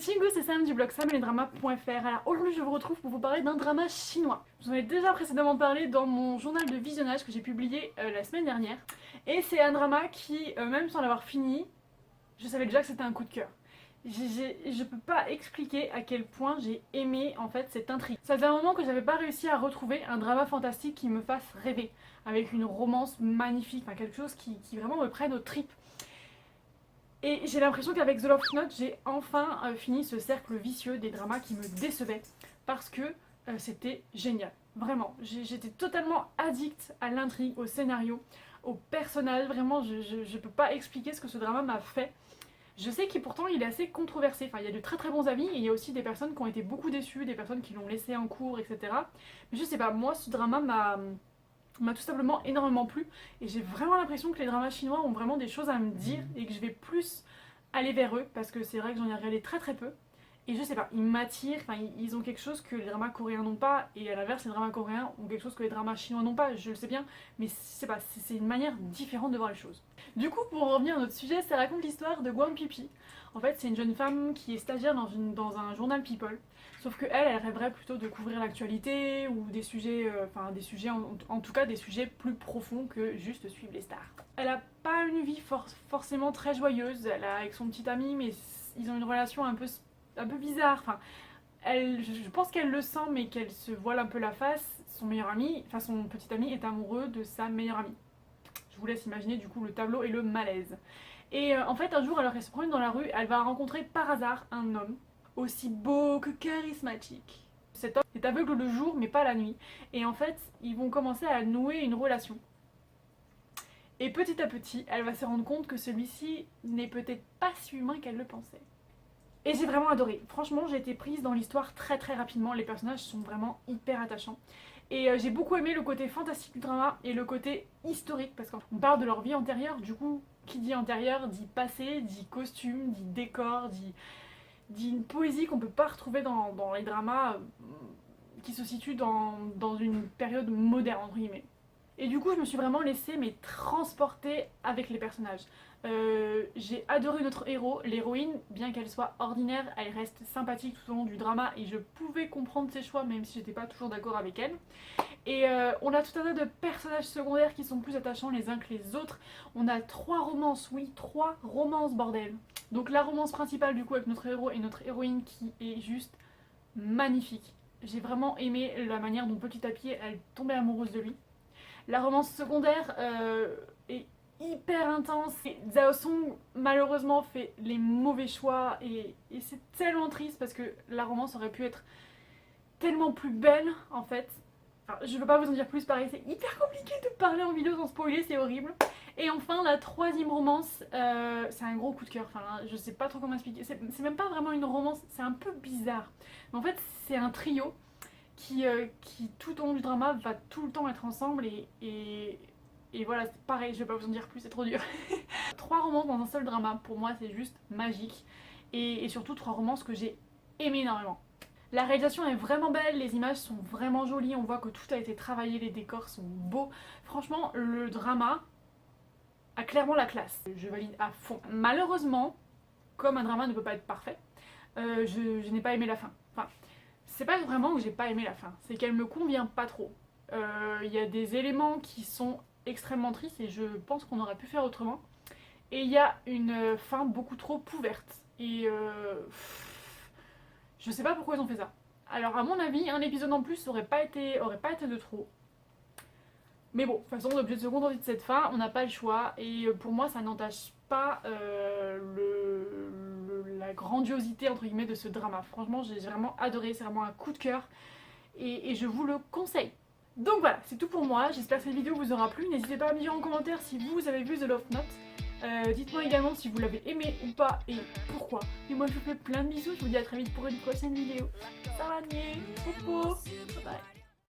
Chingu, c'est Sam du blog sameldrama.fr. Alors aujourd'hui je vous retrouve pour vous parler d'un drama chinois. Je vous en ai déjà précédemment parlé dans mon journal de visionnage que j'ai publié la semaine dernière. Et c'est un drama qui, même sans l'avoir fini, je savais déjà que c'était un coup de cœur. Je peux pas expliquer à quel point j'ai aimé en fait cette intrigue. Ça faisait un moment que j'avais pas réussi à retrouver un drama fantastique qui me fasse rêver, avec une romance magnifique, enfin quelque chose qui vraiment me prenne aux tripes. Et j'ai l'impression qu'avec The Love Note, j'ai enfin fini ce cercle vicieux des dramas qui me décevaient parce que c'était génial. Vraiment, j'étais totalement addict à l'intrigue, au scénario, au personnage. Vraiment, je peux pas expliquer ce que ce drama m'a fait. Je sais qu'il pourtant il est assez controversé, enfin il y a de très très bons avis et il y a aussi des personnes qui ont été beaucoup déçues, des personnes qui l'ont laissé en cours, etc. Mais je sais pas, moi ce drama m'a tout simplement énormément plu et j'ai vraiment l'impression que les dramas chinois ont vraiment des choses à me dire et que je vais plus aller vers eux parce que c'est vrai que j'en ai regardé très très peu et je sais pas, ils m'attirent, enfin ils ont quelque chose que les dramas coréens n'ont pas et à l'inverse les dramas coréens ont quelque chose que les dramas chinois n'ont pas, je le sais bien, mais c'est pas, c'est une manière différente de voir les choses. Du coup pour revenir à notre sujet, ça raconte l'histoire de Guang Pipi. En fait c'est une jeune femme qui est stagiaire dans un journal People. Sauf que elle rêverait plutôt de couvrir l'actualité ou des sujets, en tout cas des sujets plus profonds que juste suivre les stars. Elle a pas une vie forcément très joyeuse, elle a avec son petit ami, mais ils ont une relation un peu bizarre. Enfin, je pense qu'elle le sent, mais qu'elle se voile un peu la face. Son meilleur ami, enfin son petit ami est amoureux de sa meilleure amie. Je vous laisse imaginer du coup le tableau et le malaise. Et en fait un jour alors qu'elle se promène dans la rue, elle va rencontrer par hasard un homme aussi beau que charismatique. Cet homme est aveugle le jour mais pas la nuit. Et en fait, ils vont commencer à nouer une relation. Et petit à petit, elle va se rendre compte que celui-ci n'est peut-être pas si humain qu'elle le pensait. Et j'ai vraiment adoré. Franchement, j'ai été prise dans l'histoire très très rapidement. Les personnages sont vraiment hyper attachants. Et j'ai beaucoup aimé le côté fantastique du drama et le côté historique parce qu'on parle de leur vie antérieure. Du coup, qui dit antérieure dit passé, dit costume, dit décor, dit une poésie qu'on peut pas retrouver dans les dramas qui se situent dans une période moderne entre guillemets. Et du coup je me suis vraiment laissée transporter avec les personnages. J'ai adoré notre héros, l'héroïne, bien qu'elle soit ordinaire, elle reste sympathique tout au long du drama et je pouvais comprendre ses choix même si j'étais pas toujours d'accord avec elle. Et on a tout un tas de personnages secondaires qui sont plus attachants les uns que les autres. On a 3 romances, oui 3 romances bordel. Donc la romance principale du coup avec notre héros et notre héroïne qui est juste magnifique. J'ai vraiment aimé la manière dont petit à petit elle tombait amoureuse de lui. La romance secondaire est hyper intense. Et Zhao Song malheureusement fait les mauvais choix et c'est tellement triste parce que la romance aurait pu être tellement plus belle en fait. Enfin, je veux pas vous en dire plus, pareil, c'est hyper compliqué de parler en vidéo sans spoiler, c'est horrible. Et enfin, la 3e romance, c'est un gros coup de cœur. Enfin, je sais pas trop comment expliquer. C'est même pas vraiment une romance, c'est un peu bizarre. Mais en fait, c'est un trio qui tout au long du drama, va tout le temps être ensemble et voilà, c'est pareil, je vais pas vous en dire plus, c'est trop dur. 3 romances dans un seul drama, pour moi, c'est juste magique. Et surtout, 3 romances que j'ai aimé énormément. La réalisation est vraiment belle, les images sont vraiment jolies, on voit que tout a été travaillé, les décors sont beaux. Franchement, le drama a clairement la classe. Je valide à fond. Malheureusement, comme un drama ne peut pas être parfait, je n'ai pas aimé la fin. Enfin, c'est pas vraiment que j'ai pas aimé la fin, c'est qu'elle me convient pas trop. Il y a des éléments qui sont extrêmement tristes et je pense qu'on aurait pu faire autrement. Et il y a une fin beaucoup trop ouverte. Et je sais pas pourquoi ils ont fait ça. Alors à mon avis, un épisode en plus aurait pas été de trop. Mais bon, de toute façon on est obligé de se contenter de cette fin, on n'a pas le choix. Et pour moi ça n'entache pas la grandiosité entre guillemets de ce drama. Franchement j'ai vraiment adoré, c'est vraiment un coup de cœur. Et je vous le conseille. Donc voilà, c'est tout pour moi. J'espère que cette vidéo vous aura plu. N'hésitez pas à me dire en commentaire si vous avez vu The Love Note. Dites-moi également si vous l'avez aimé ou pas et pourquoi. Et moi je vous fais plein de bisous, je vous dis à très vite pour une prochaine vidéo. Saranier, popo, bye bye.